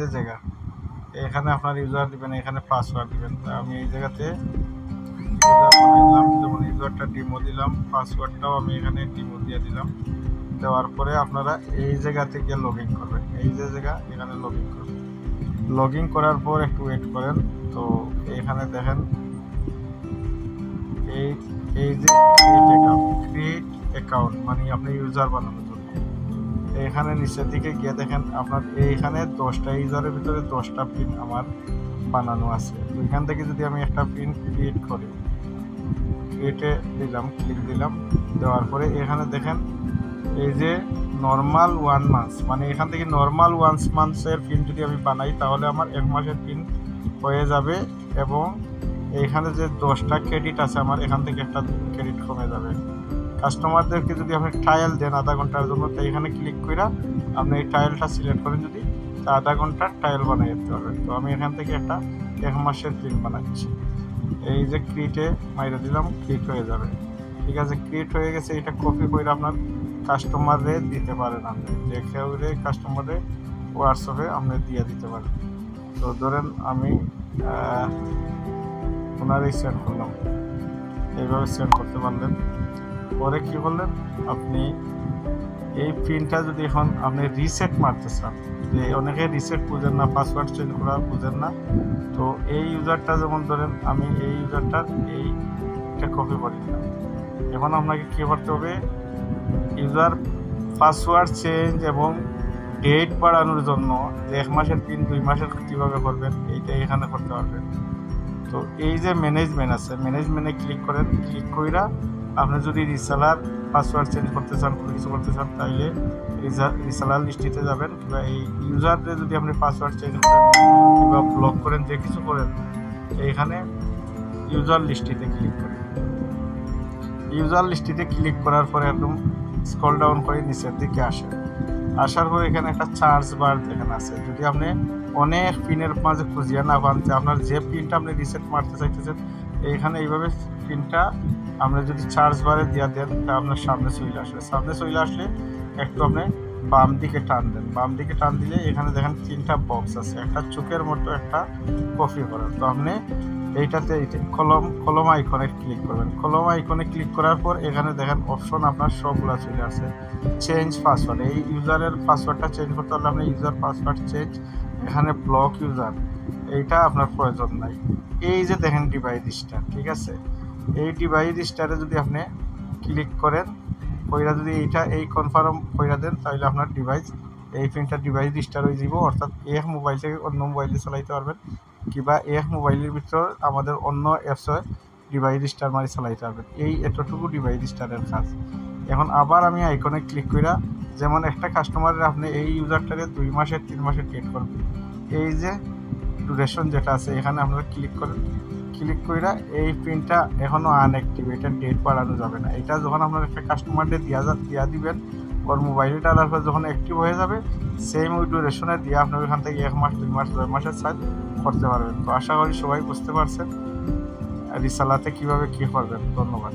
যে জায়গা এখানে আপনার ইউজার দিবেন, এখানে পাসওয়ার্ড দিবেন। আমি এই জায়গাতে ইউজার বানাইলাম, যেমন ইউজারটা ডিমো দিলাম, পাসওয়ার্ডটাও আমি এখানে ডিমো দিয়ে দিলাম। দেওয়ার পরে আপনারা এই জায়গাতে গিয়ে লগ ইন করবেন। এই যে জায়গা এখানে লগ ইন করবেন। লগ ইন করার পর একটু ওয়েট করেন। তো এখানে দেখেন এই যে ক্রিয়েট অ্যাকাউন্ট মানে আপনি ইউজার বানানোর জন্য এখানে নিচের দিকে গিয়ে দেখেন আপনার এইখানে 10টা ইউজারের ভিতরে 10টা পিন আমার বানানো আছে। তো এখান থেকে যদি আমি একটা পিন ক্রিয়েট করি, ক্রিয়েটে দিলাম, ক্লিক দিলাম। দেওয়ার পরে এখানে দেখেন এই যে নর্মাল 1 মান্থ মানে এখান থেকে নর্মাল 1 মান্থের পিন যদি আমি বানাই তাহলে আমার 1 মাসের পিন হয়ে যাবে। এবং এইখানে যে 10টা ক্রেডিট আছে আমার এখান থেকে একটা ক্রেডিট কমে যাবে। কাস্টমারদেরকে যদি আপনি ট্রায়াল দেন আধা ঘন্টার জন্য, তো এখানে ক্লিক করে আপনি এই ট্রায়ালটা সিলেক্ট করেন, যদি আধা ঘন্টার ট্রায়াল বানিয়ে দিতে পারবেন। তো আমি এখান থেকে একটা 1 মাসের পিন বানাচ্ছি। এই যে ক্রিয়েটে মাইরে দিলাম, ক্রিয়েট হয়ে যাবে। ঠিক আছে, ক্রিয়েট হয়ে গেছে। এটা কপি করে আপনার কাস্টমারে দিতে পারেন, আপনি দেখে ওরে কাস্টমারে হোয়াটসঅ্যাপে আপনি দিয়ে দিতে পারেন। তো ধরেন আমি ওনারই সেন্ড করলাম, এইভাবে সেন্ড করতে পারলেন। পরে কি করলেন, আপনি এই পিনটা যদি এখন আপনি রিসেট মারতে চান, যে অনেকে রিসেট বুঝেন না, পাসওয়ার্ড চেঞ্জ করা বুঝেন না, তো এই ইউজারটা যেমন ধরেন আমি এই ইউজারটার এইটা কপি করি না। এখন আপনাকে কী করতে হবে, ইউজার পাসওয়ার্ড চেঞ্জ এবং ডেট বাড়ানোর জন্য 1 মাসের পিন 2 মাসের কীভাবে করবেন এইটা এখানে করতে পারবেন। তো এই যে ম্যানেজমেন্ট আছে, ম্যানেজমেন্টে ক্লিক করেন। ক্লিক কইরা আপনি যদি রিসেলার পাসওয়ার্ড চেঞ্জ করতে চান, কোনো কিছু করতে চান, তাইলে রিসেলার লিস্টিতে যাবেন। কিংবা এই ইউজারদের যদি আপনি পাসওয়ার্ড চেঞ্জ করেন কিংবা ব্লক করেন, যে কিছু করেন, এইখানে ইউজার লিস্টিতে ক্লিক করেন। ইউজার লিস্টিতে ক্লিক করার পরে একদম স্ক্রল ডাউন করে নিচের দিকে আসেন। আসার পরে এখানে একটা চার্জ বার এখানে আছে। যদি আপনি অনেক পিনের মাঝে খুঁজিয়ে না পান, যে আপনার যে পিনটা আপনি রিসেট মারতে চাইতেছেন, এইখানে এইভাবে পিনটা আপনি যদি চার্জ বারে দিয়ে দেন তা আপনার সামনে চলে আসবে। সামনে চলে আসলে একটু আপনি বাম দিকে টান দেন। বাম দিকে টান দিলে এখানে দেখেন 3টা বক্স আছে, একটা চোখের মতো, একটা কপি করার। তো আপনি এইটাতে কলম আইকনে ক্লিক করবেন। কলম আইকনে ক্লিক করার পর এখানে দেখেন অপশন আপনার সবগুলো চলে আসে। চেঞ্জ পাসওয়ার্ড, এই ইউজারের পাসওয়ার্ডটা চেঞ্জ করতে হলে আপনি ইউজার পাসওয়ার্ড চেঞ্জ, এখানে ব্লক ইউজার, এইটা আপনার প্রয়োজন নাই। এই যে দেখেন ডিভাইস স্টার, ঠিক আছে, এই ডিভাইস স্টারে যদি আপনি ক্লিক করেন, কইরা যদি এইটা এই কনফার্ম কইরা দেন, তাহলে আপনার ডিভাইস এই পিনটা ডিভাইস স্টার হয়ে যাব। অর্থাৎ এক মোবাইল থেকে অন্য মোবাইলে চালাইতে পারবেন, কিংবা এক মোবাইলের ভিতর আমাদের অন্য অ্যাপসে ডিভাইস স্টার মারি চালাইতে পারবেন। এই এতটুকু ডিভাইস স্টারের কাজ। এখন আবার আমি আইকনে ক্লিক কইরা, যেমন একটা কাস্টমারের আপনি এই ইউজারটাকে 2 মাসের 3 মাসের ডেট করবেন, এই যে ডিউরেশন যেটা আছে এখানে আপনারা ক্লিক করেন। ক্লিক কইরা এই পিনটা এখনও আনঅ্যাক্টিভ, এটা ডেট বাড়ানো যাবে না। এটা যখন আপনার একটা কাস্টমারদের দিয়া দিবেন, ওর মোবাইলটা আলাদা যখন অ্যাক্টিভ হয়ে যাবে, সেম ওই ডিউরেশনে দিয়ে আপনার ওখান থেকে 1 মাস 2 মাস 6 মাসের সাইজ করতে পারবেন। তো আশা করি সবাই বুঝতে পারছেন রিসালাতে কীভাবে কী করবেন। ধন্যবাদ।